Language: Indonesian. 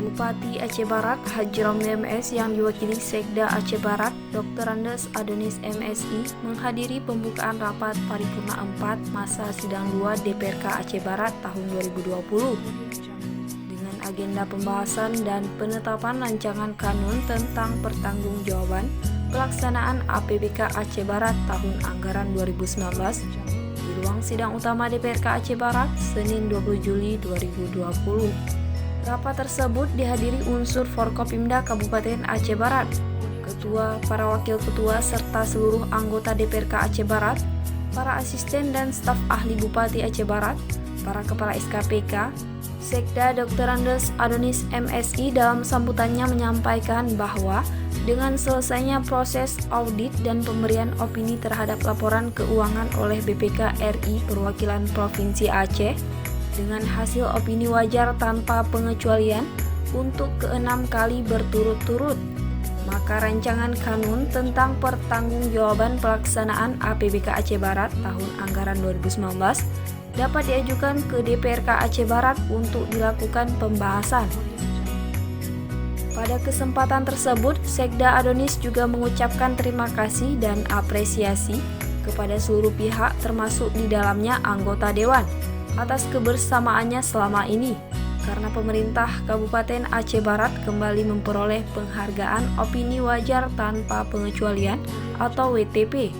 Bupati Aceh Barat Hajrom MS yang diwakili Sekda Aceh Barat Dr. Andes Adonis MSI menghadiri pembukaan rapat paripurna 4 masa sidang 2 DPRK Aceh Barat tahun 2020 dengan agenda pembahasan dan penetapan rancangan kanun tentang pertanggungjawaban pelaksanaan APBK Aceh Barat tahun anggaran 2019 di ruang sidang utama DPRK Aceh Barat Senin 20 Juli 2020. Rapat tersebut dihadiri unsur Forkopimda Kabupaten Aceh Barat, ketua, para wakil ketua, serta seluruh anggota DPRK Aceh Barat, para asisten dan staf ahli Bupati Aceh Barat, para kepala SKPK. Sekda Dr. Andes Adonis MSI dalam sambutannya menyampaikan bahwa dengan selesainya proses audit dan pemberian opini terhadap laporan keuangan oleh BPK RI Perwakilan Provinsi Aceh, dengan hasil opini wajar tanpa pengecualian untuk ke-6 kali berturut-turut, maka rancangan kanun tentang pertanggungjawaban pelaksanaan APBK Aceh Barat tahun anggaran 2019 dapat diajukan ke DPRK Aceh Barat untuk dilakukan pembahasan. Pada kesempatan tersebut, Sekda Adonis juga mengucapkan terima kasih dan apresiasi kepada seluruh pihak termasuk di dalamnya anggota Dewan atas kebersamaannya selama ini, karena pemerintah Kabupaten Aceh Barat kembali memperoleh penghargaan opini wajar tanpa pengecualian atau WTP